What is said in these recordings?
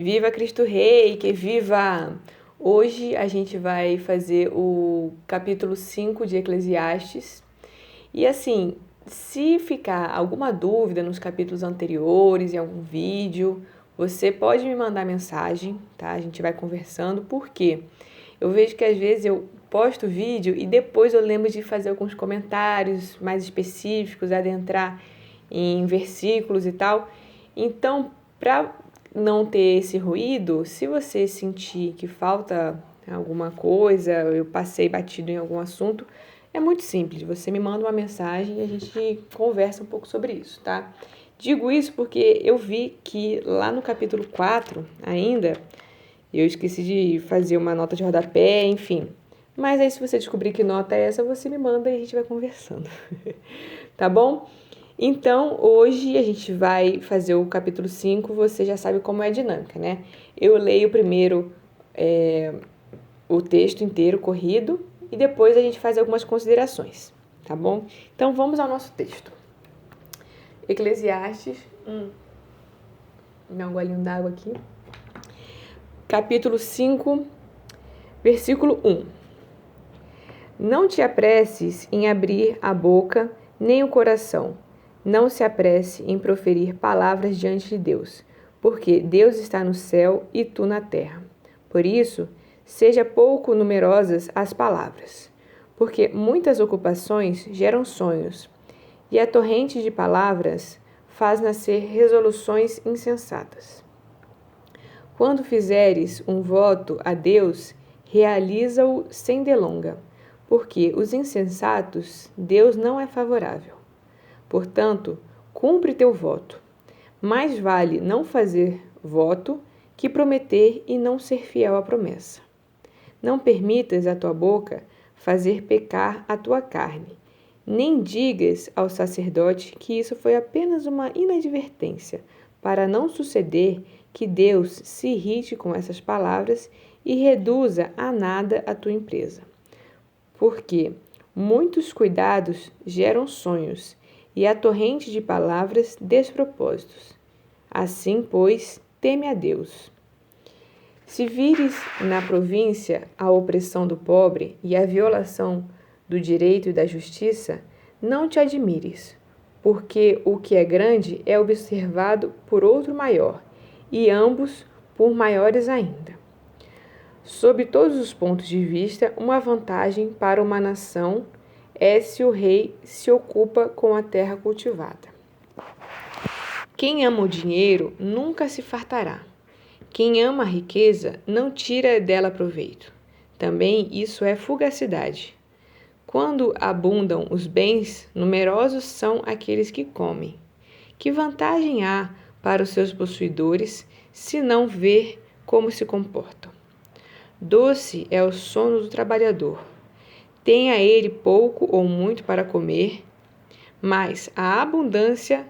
Viva Cristo Rei, que viva! Hoje a gente vai fazer o capítulo 5 de Eclesiastes. E assim, se ficar alguma dúvida nos capítulos anteriores, em algum vídeo, você pode me mandar mensagem, tá? A gente vai conversando, porque eu vejo que às vezes eu posto o vídeo e depois eu lembro de fazer alguns comentários mais específicos, adentrar em versículos e tal. Então, para não ter esse ruído, se você sentir que falta alguma coisa, eu passei batido em algum assunto, é muito simples, você me manda uma mensagem e a gente conversa um pouco sobre isso, tá? Digo isso porque eu vi que lá no capítulo 4 ainda, eu esqueci de fazer uma nota de rodapé, enfim. Mas aí se você descobrir que nota é essa, você me manda e a gente vai conversando. Tá bom? Então, hoje a gente vai fazer o capítulo 5, você já sabe como é a dinâmica, né? Eu leio primeiro o texto inteiro corrido e depois a gente faz algumas considerações, tá bom? Então, vamos ao nosso texto. Eclesiastes, dá um golinho d'água aqui. Capítulo 5, versículo 1. Não te apresses em abrir a boca nem o coração. Não se apresse em proferir palavras diante de Deus, porque Deus está no céu e tu na terra. Por isso, seja pouco numerosas as palavras, porque muitas ocupações geram sonhos, e a torrente de palavras faz nascer resoluções insensatas. Quando fizeres um voto a Deus, realiza-o sem delonga, porque os insensatos Deus não é favorável. Portanto, cumpre teu voto. Mais vale não fazer voto que prometer e não ser fiel à promessa. Não permitas a tua boca fazer pecar a tua carne, nem digas ao sacerdote que isso foi apenas uma inadvertência, para não suceder que Deus se irrite com essas palavras e reduza a nada a tua empresa. Porque muitos cuidados geram sonhos, e a torrente de palavras despropósitos. Assim, pois, teme a Deus. Se vires na província a opressão do pobre e a violação do direito e da justiça, não te admires, porque o que é grande é observado por outro maior, e ambos por maiores ainda. Sob todos os pontos de vista, uma vantagem para uma nação é se o rei se ocupa com a terra cultivada. Quem ama o dinheiro nunca se fartará. Quem ama a riqueza não tira dela proveito. Também isso é fugacidade. Quando abundam os bens, numerosos são aqueles que comem. Que vantagem há para os seus possuidores se não ver como se comportam? Doce é o sono do trabalhador. Tenha ele pouco ou muito para comer, mas a abundância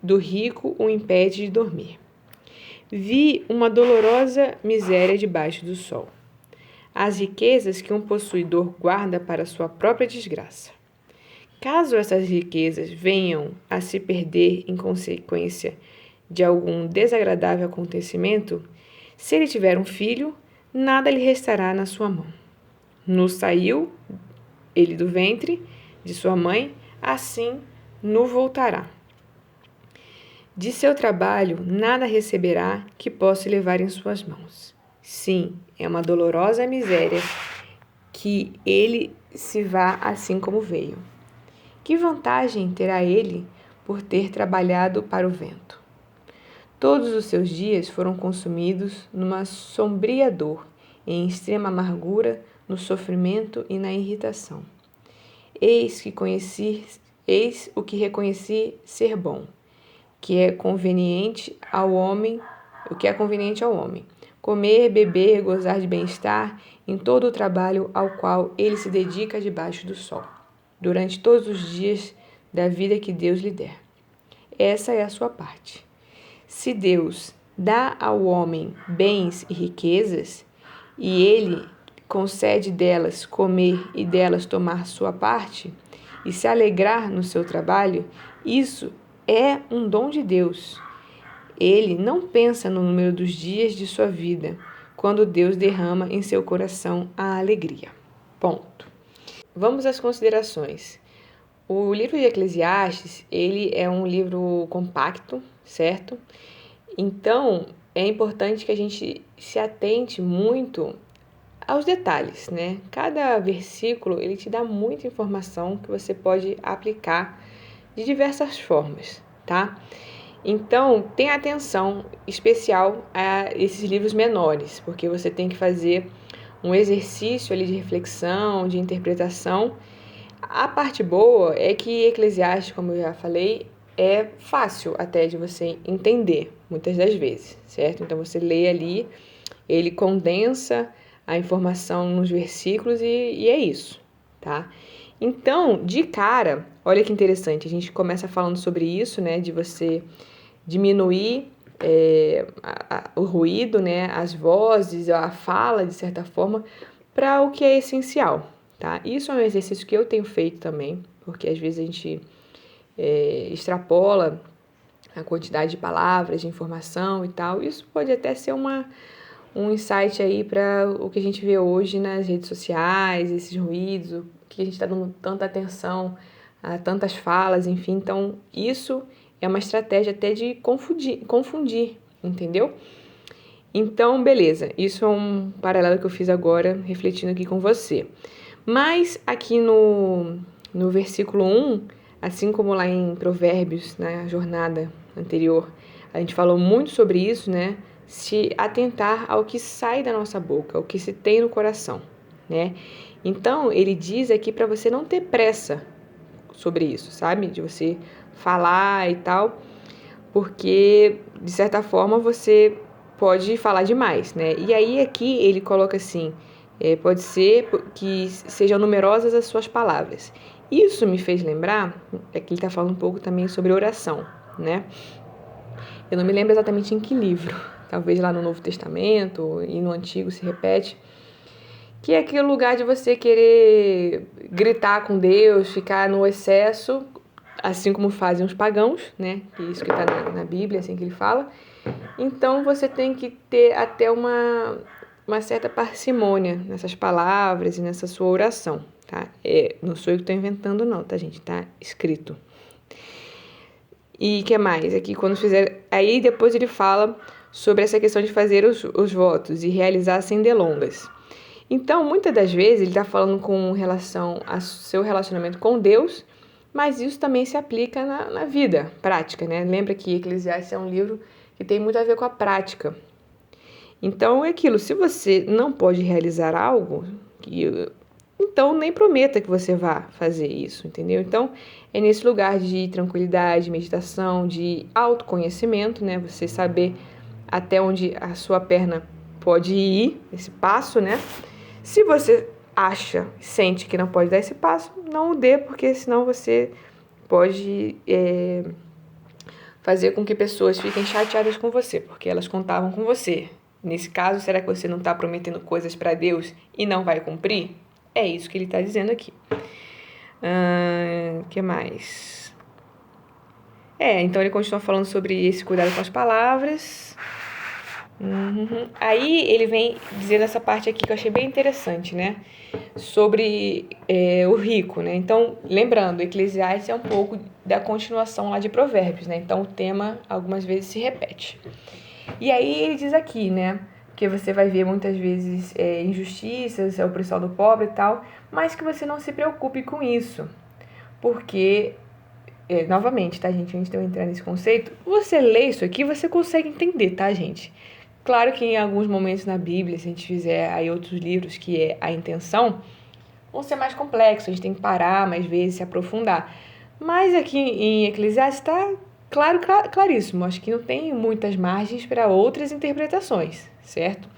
do rico o impede de dormir. Vi uma dolorosa miséria debaixo do sol. As riquezas que um possuidor guarda para sua própria desgraça. Caso essas riquezas venham a se perder em consequência de algum desagradável acontecimento, se ele tiver um filho, nada lhe restará na sua mão. No saiu ele do ventre de sua mãe, assim no voltará. De seu trabalho nada receberá que possa levar em suas mãos. Sim, é uma dolorosa miséria que ele se vá assim como veio. Que vantagem terá ele por ter trabalhado para o vento? Todos os seus dias foram consumidos numa sombria dor, em extrema amargura, no sofrimento e na irritação. Eis o que reconheci ser bom, que é conveniente ao homem, comer, beber, gozar de bem-estar em todo o trabalho ao qual ele se dedica debaixo do sol, durante todos os dias da vida que Deus lhe der. Essa é a sua parte. Se Deus dá ao homem bens e riquezas, e ele concede delas comer e delas tomar sua parte, e se alegrar no seu trabalho, isso é um dom de Deus. ele não pensa no número dos dias de sua vida, quando Deus derrama em seu coração a alegria. Ponto. Vamos às considerações. O livro de Eclesiastes, ele é um livro compacto, certo? Então, é importante que a gente se atente muito aos detalhes, né? Cada versículo, ele te dá muita informação que você pode aplicar de diversas formas, tá? Então, tenha atenção especial a esses livros menores, porque você tem que fazer um exercício ali de reflexão, de interpretação. A parte boa é que Eclesiastes, como eu já falei, é fácil até de você entender, muitas das vezes, certo? Então, você lê ali, ele condensa a informação nos versículos e é isso, tá? Então, de cara, olha que interessante, a gente começa falando sobre isso, né, de você diminuir o ruído, né, as vozes, a fala, de certa forma, para o que é essencial, tá? Isso é um exercício que eu tenho feito também, porque às vezes a gente extrapola a quantidade de palavras, de informação e tal. Isso pode até ser um insight aí para o que a gente vê hoje nas redes sociais, esses ruídos, o que a gente está dando tanta atenção a tantas falas, enfim. Então, isso é uma estratégia até de confundir, entendeu? Então, beleza, isso é um paralelo que eu fiz agora, refletindo aqui com você. Mas aqui no versículo 1, assim como lá em Provérbios, na jornada anterior, a gente falou muito sobre isso, né? Se atentar ao que sai da nossa boca, ao que se tem no coração, né? Então, ele diz aqui para você não ter pressa sobre isso, sabe? De você falar e tal, porque, de certa forma, você pode falar demais, né? E aí aqui ele coloca assim, pode ser que sejam numerosas as suas palavras. Isso me fez lembrar, que ele está falando um pouco também sobre oração, né? Eu não me lembro exatamente em que livro, talvez lá no Novo Testamento e no Antigo se repete, que é aquele lugar de você querer gritar com Deus, ficar no excesso, assim como fazem os pagãos, né? Isso que está na Bíblia, assim que ele fala. Então, você tem que ter até uma certa parcimônia nessas palavras e nessa sua oração, tá? Não sou eu que estou inventando não, tá, gente? Tá escrito. E o que mais? Aqui, quando fizer... Aí, depois ele fala sobre essa questão de fazer os votos e realizar sem delongas. Então, muitas das vezes, ele está falando com relação ao seu relacionamento com Deus, mas isso também se aplica na vida prática, né? Lembra que Eclesiastes é um livro que tem muito a ver com a prática. Então, é aquilo, se você não pode realizar algo, então nem prometa que você vá fazer isso, entendeu? Então, é nesse lugar de tranquilidade, meditação, de autoconhecimento, né? Você saber até onde a sua perna pode ir, esse passo, né? Se você acha, sente que não pode dar esse passo, não o dê, porque senão você pode fazer com que pessoas fiquem chateadas com você, porque elas contavam com você. Nesse caso, será que você não está prometendo coisas para Deus e não vai cumprir? É isso que ele está dizendo aqui. Que mais? Então ele continua falando sobre esse cuidado com as palavras. Aí ele vem dizendo essa parte aqui que eu achei bem interessante, né? Sobre o rico, né? Então, lembrando, Eclesiastes é um pouco da continuação lá de Provérbios, né? Então, o tema algumas vezes se repete. E aí ele diz aqui, né? Que você vai ver muitas vezes injustiças, opressão do pobre e tal, mas que você não se preocupe com isso. Porque, novamente, tá, gente? Antes de eu entrar nesse conceito, você lê isso aqui, você consegue entender, tá, gente? Claro que em alguns momentos na Bíblia, se a gente fizer aí outros livros que é a intenção, vão ser mais complexos, a gente tem que parar mais vezes, se aprofundar. Mas aqui em Eclesiastes está claríssimo, acho que não tem muitas margens para outras interpretações, certo?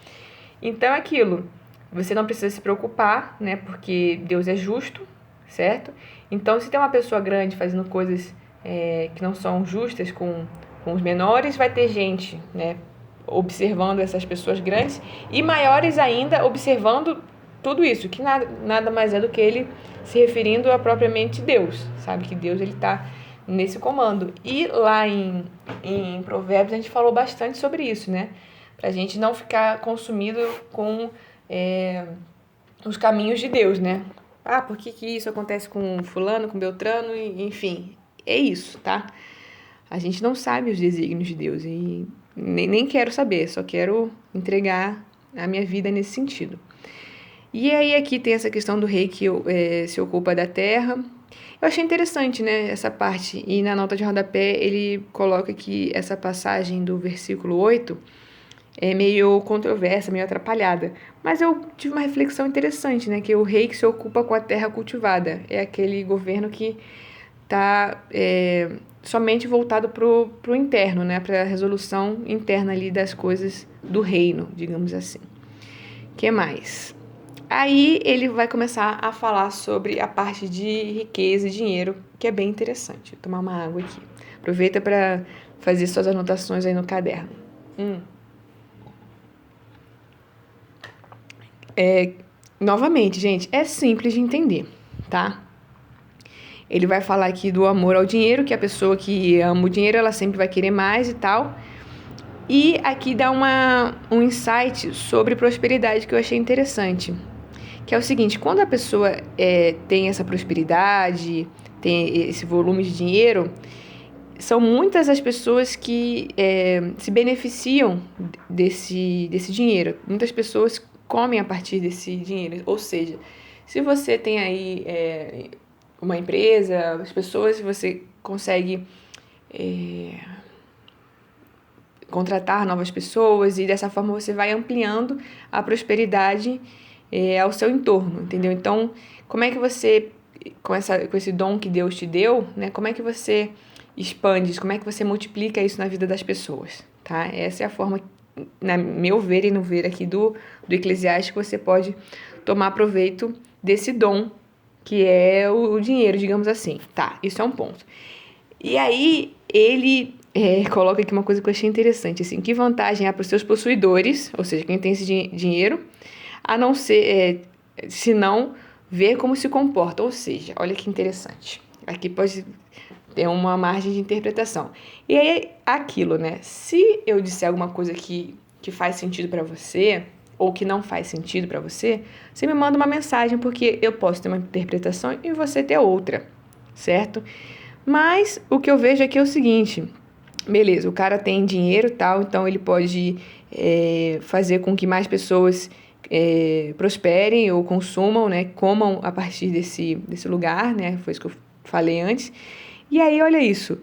Então é aquilo, você não precisa se preocupar, né, porque Deus é justo, certo? Então se tem uma pessoa grande fazendo coisas que não são justas com os menores, vai ter gente, né, observando essas pessoas grandes e maiores ainda observando tudo isso, que nada mais é do que ele se referindo a propriamente Deus, sabe? Que Deus ele está nesse comando. E lá em Provérbios a gente falou bastante sobre isso, né? Pra gente não ficar consumido com os caminhos de Deus, né? Ah, por que isso acontece com fulano, com Beltrano, enfim, é isso, tá? A gente não sabe os desígnios de Deus e nem quero saber, só quero entregar a minha vida nesse sentido. E aí aqui tem essa questão do rei que se ocupa da terra. Eu achei interessante, né, essa parte. E na nota de rodapé ele coloca que essa passagem do versículo 8 é meio controversa, meio atrapalhada. Mas eu tive uma reflexão interessante, né, que é o rei que se ocupa com a terra cultivada. É aquele governo que está somente voltado pro interno, né, para a resolução interna ali das coisas do reino, digamos assim. O que mais? Aí ele vai começar a falar sobre a parte de riqueza e dinheiro, que é bem interessante. Vou tomar uma água aqui. Aproveita para fazer suas anotações aí no caderno. Novamente, gente, é simples de entender, tá? Ele vai falar aqui do amor ao dinheiro, que a pessoa que ama o dinheiro, ela sempre vai querer mais e tal. E aqui dá um insight sobre prosperidade que eu achei interessante. Que é o seguinte, quando a pessoa tem essa prosperidade, tem esse volume de dinheiro, são muitas as pessoas que se beneficiam desse dinheiro. Muitas pessoas comem a partir desse dinheiro. Ou seja, se você tem aí uma empresa, as pessoas, você consegue contratar novas pessoas e dessa forma você vai ampliando a prosperidade ao seu entorno, entendeu? Então, como é que você, com esse dom que Deus te deu, né, como é que você expande isso, como é que você multiplica isso na vida das pessoas, tá? Essa é a forma, na meu ver e no ver aqui do Eclesiastes, que você pode tomar proveito desse dom que é o dinheiro, digamos assim, tá? Isso é um ponto. E aí, ele coloca aqui uma coisa que eu achei interessante, assim, que vantagem há para os seus possuidores, ou seja, quem tem esse dinheiro, a não ser, se não ver como se comporta, ou seja, olha que interessante, aqui pode ter uma margem de interpretação. E aí, aquilo, né, se eu disser alguma coisa que faz sentido para você, ou que não faz sentido para você, você me manda uma mensagem, porque eu posso ter uma interpretação e você ter outra, certo? Mas o que eu vejo aqui é o seguinte, beleza, o cara tem dinheiro e tal, então ele pode fazer com que mais pessoas prosperem ou consumam, né, comam a partir desse lugar, né, foi isso que eu falei antes. E aí, olha isso,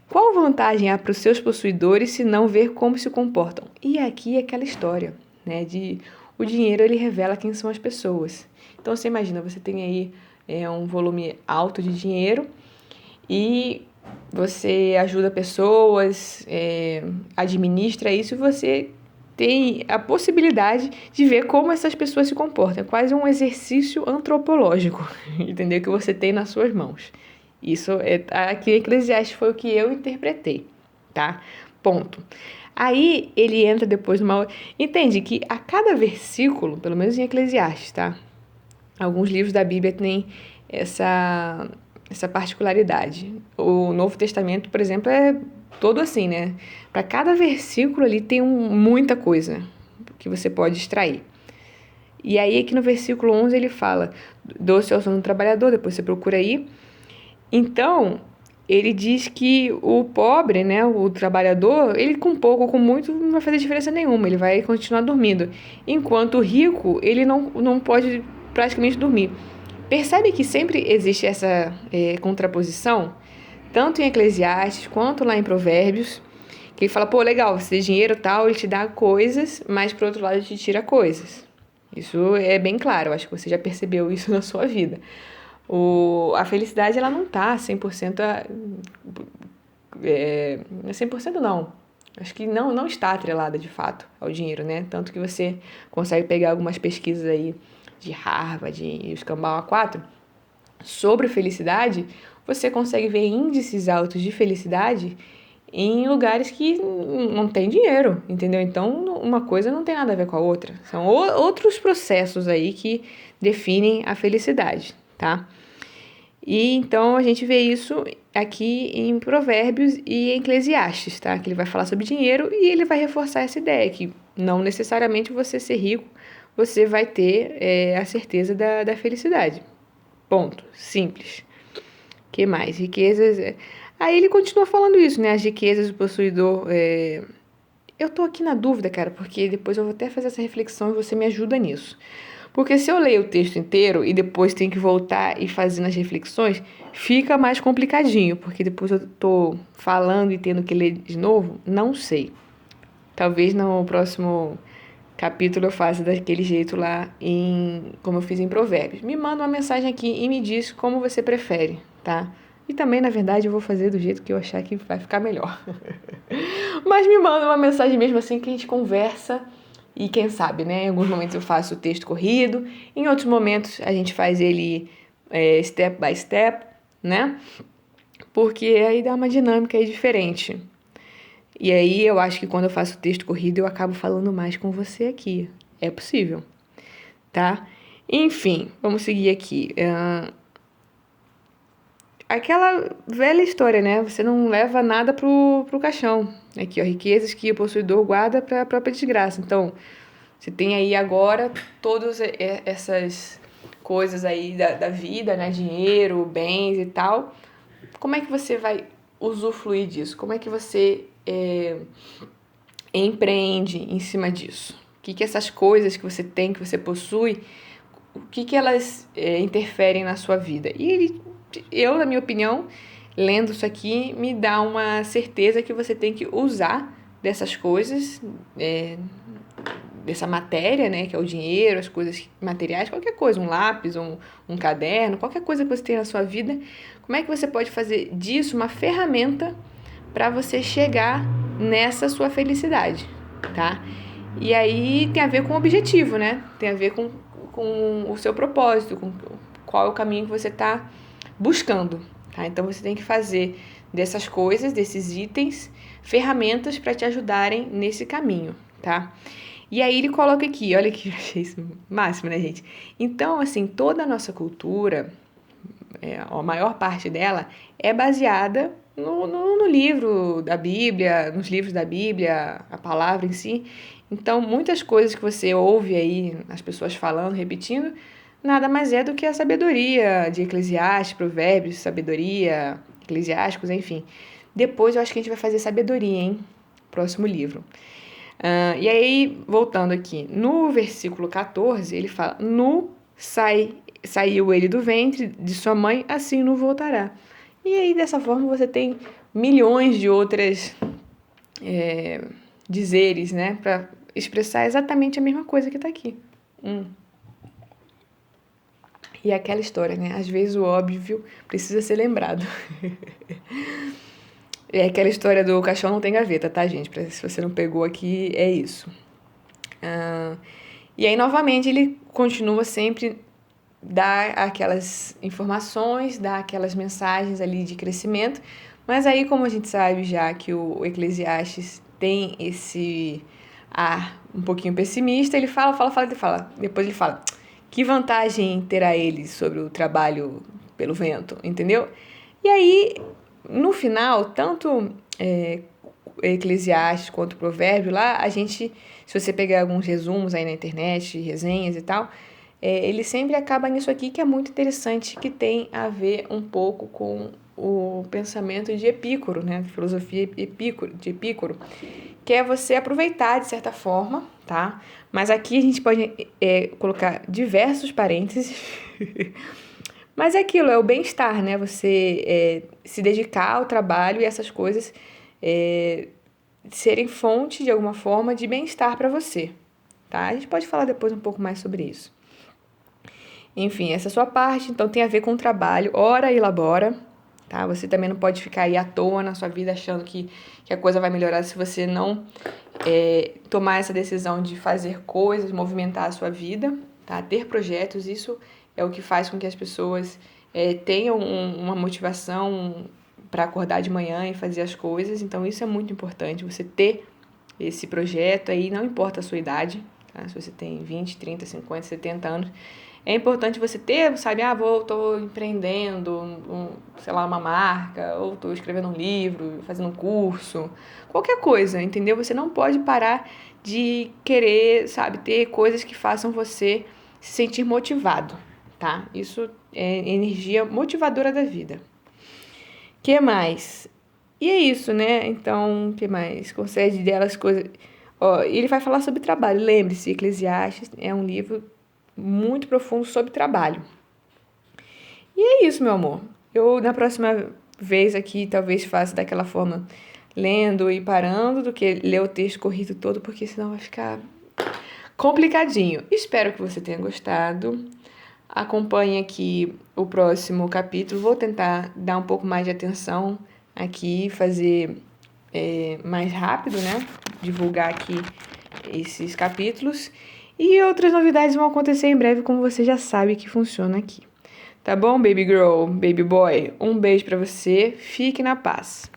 qual vantagem há para os seus possuidores se não ver como se comportam? E aqui é aquela história, né, de o dinheiro ele revela quem são as pessoas. Então você imagina, você tem aí um volume alto de dinheiro e você ajuda pessoas, administra isso e você tem a possibilidade de ver como essas pessoas se comportam. É quase um exercício antropológico, entendeu? Que você tem nas suas mãos. Isso aqui em Eclesiastes foi o que eu interpretei, tá? Ponto. Aí ele entra depois numa... Entende que a cada versículo, pelo menos em Eclesiastes, tá? Alguns livros da Bíblia têm essa particularidade. O Novo Testamento, por exemplo, é todo assim, né? Para cada versículo ali tem muita coisa que você pode extrair. E aí aqui no versículo 11 ele fala, doce é o sono do trabalhador, depois você procura aí. Então, ele diz que o pobre, né, o trabalhador, ele com pouco ou com muito não vai fazer diferença nenhuma, ele vai continuar dormindo. Enquanto o rico, ele não pode praticamente dormir. Percebe que sempre existe essa contraposição, tanto em Eclesiastes quanto lá em Provérbios, que ele fala, pô, legal, você tem dinheiro e tal, ele te dá coisas, mas por outro lado ele te tira coisas. Isso é bem claro, acho que você já percebeu isso na sua vida. A felicidade, ela não tá 100%... 100% não. Acho que não está atrelada, de fato, ao dinheiro, né? Tanto que você consegue pegar algumas pesquisas aí de Harvard e Escambau A4 sobre felicidade, você consegue ver índices altos de felicidade em lugares que não tem dinheiro, entendeu? Então, uma coisa não tem nada a ver com a outra. São outros processos aí que definem a felicidade, tá? E então a gente vê isso aqui em Provérbios e em Eclesiastes, tá? Que ele vai falar sobre dinheiro e ele vai reforçar essa ideia que não necessariamente você ser rico, você vai ter a certeza da felicidade. Ponto. Simples. Que mais? Riquezas. Aí ele continua falando isso, né? As riquezas do possuidor. Eu tô aqui na dúvida, cara, porque depois eu vou até fazer essa reflexão e você me ajuda nisso. Porque se eu leio o texto inteiro e depois tenho que voltar e fazer as reflexões, fica mais complicadinho, porque depois eu tô falando e tendo que ler de novo, não sei. Talvez no próximo capítulo eu faça daquele jeito lá, como eu fiz em Provérbios. Me manda uma mensagem aqui e me diz como você prefere, tá? E também, na verdade, eu vou fazer do jeito que eu achar que vai ficar melhor. Mas me manda uma mensagem mesmo assim que a gente conversa e quem sabe, né? Em alguns momentos eu faço o texto corrido, em outros momentos a gente faz ele step by step, né? Porque aí dá uma dinâmica aí diferente. E aí eu acho que quando eu faço o texto corrido eu acabo falando mais com você aqui. É possível, tá? Enfim, vamos seguir aqui. Aquela velha história, né? Você não leva nada pro caixão. Aqui, ó, riquezas que o possuidor guarda para a própria desgraça. Então, você tem aí agora todas essas coisas aí da vida, né? Dinheiro, bens e tal. Como é que você vai usufruir disso? Como é que você empreende em cima disso? O que essas coisas que você tem, que você possui, o que elas interferem na sua vida? E eu, na minha opinião, lendo isso aqui, me dá uma certeza que você tem que usar dessas coisas, dessa matéria, né, que é o dinheiro, as coisas materiais, qualquer coisa, um lápis, um caderno, qualquer coisa que você tem na sua vida, como é que você pode fazer disso uma ferramenta para você chegar nessa sua felicidade, tá? E aí tem a ver com o objetivo, né? Tem a ver com o seu propósito, com qual é o caminho que você está buscando, tá? Então você tem que fazer dessas coisas, desses itens, ferramentas para te ajudarem nesse caminho, tá? E aí ele coloca aqui, olha que eu achei isso máximo, né, gente? Então, assim, toda a nossa cultura, a maior parte dela, é baseada no livro da Bíblia, nos livros da Bíblia, a palavra em si. Então, muitas coisas que você ouve aí, as pessoas falando, repetindo, nada mais é do que a sabedoria de Eclesiastes, Provérbios, sabedoria, Eclesiásticos, enfim. Depois eu acho que a gente vai fazer sabedoria, hein? Próximo livro. E aí, voltando aqui, no versículo 14, ele fala: saiu ele do ventre de sua mãe, assim não voltará. E aí, dessa forma, você tem milhões de outras dizeres, né, para expressar exatamente a mesma coisa que está aqui. E é aquela história, né? Às vezes o óbvio precisa ser lembrado. É aquela história do caixão não tem gaveta, tá, gente? Se você não pegou aqui, é isso. E aí, novamente, ele continua sempre dar aquelas informações, dar aquelas mensagens ali de crescimento, mas aí, como a gente sabe já que o Eclesiastes tem esse ar um pouquinho pessimista, ele fala, depois ele fala, que vantagem terá ele sobre o trabalho pelo vento, entendeu? E aí, no final, tanto Eclesiastes quanto Provérbio lá, a gente, se você pegar alguns resumos aí na internet, resenhas e tal, ele sempre acaba nisso aqui que é muito interessante, que tem a ver um pouco com o pensamento de Epícoro, né? Filosofia de Epícoro, que é você aproveitar de certa forma, tá? Mas aqui a gente pode colocar diversos parênteses. Mas é aquilo, é o bem-estar, né? Você se dedicar ao trabalho e essas coisas serem fonte, de alguma forma, de bem-estar para você, tá? A gente pode falar depois um pouco mais sobre isso. Enfim, essa é a sua parte, então tem a ver com o trabalho, ora e labora, tá? Você também não pode ficar aí à toa na sua vida achando que a coisa vai melhorar se você não tomar essa decisão de fazer coisas, movimentar a sua vida, tá? Ter projetos, isso é o que faz com que as pessoas tenham uma motivação para acordar de manhã e fazer as coisas, então isso é muito importante, você ter esse projeto aí, não importa a sua idade, tá? Se você tem 20, 30, 50, 70 anos, É importante você ter, sabe, tô empreendendo, sei lá, uma marca, ou tô escrevendo um livro, fazendo um curso, qualquer coisa, entendeu? Você não pode parar de querer, sabe, ter coisas que façam você se sentir motivado, tá? Isso é energia motivadora da vida. Que mais? E é isso, né? Então, que mais? Concede delas coisas. Ó, ele vai falar sobre trabalho. Lembre-se, Eclesiastes é um livro muito profundo sobre trabalho. E é isso, meu amor. Eu, na próxima vez aqui, talvez faça daquela forma, lendo e parando, do que ler o texto corrido todo, porque senão vai ficar complicadinho. Espero que você tenha gostado. Acompanhe aqui o próximo capítulo. Vou tentar dar um pouco mais de atenção aqui, fazer mais rápido, né? Divulgar aqui esses capítulos. E outras novidades vão acontecer em breve, como você já sabe que funciona aqui. Tá bom, baby girl, baby boy? Um beijo pra você. Fique na paz.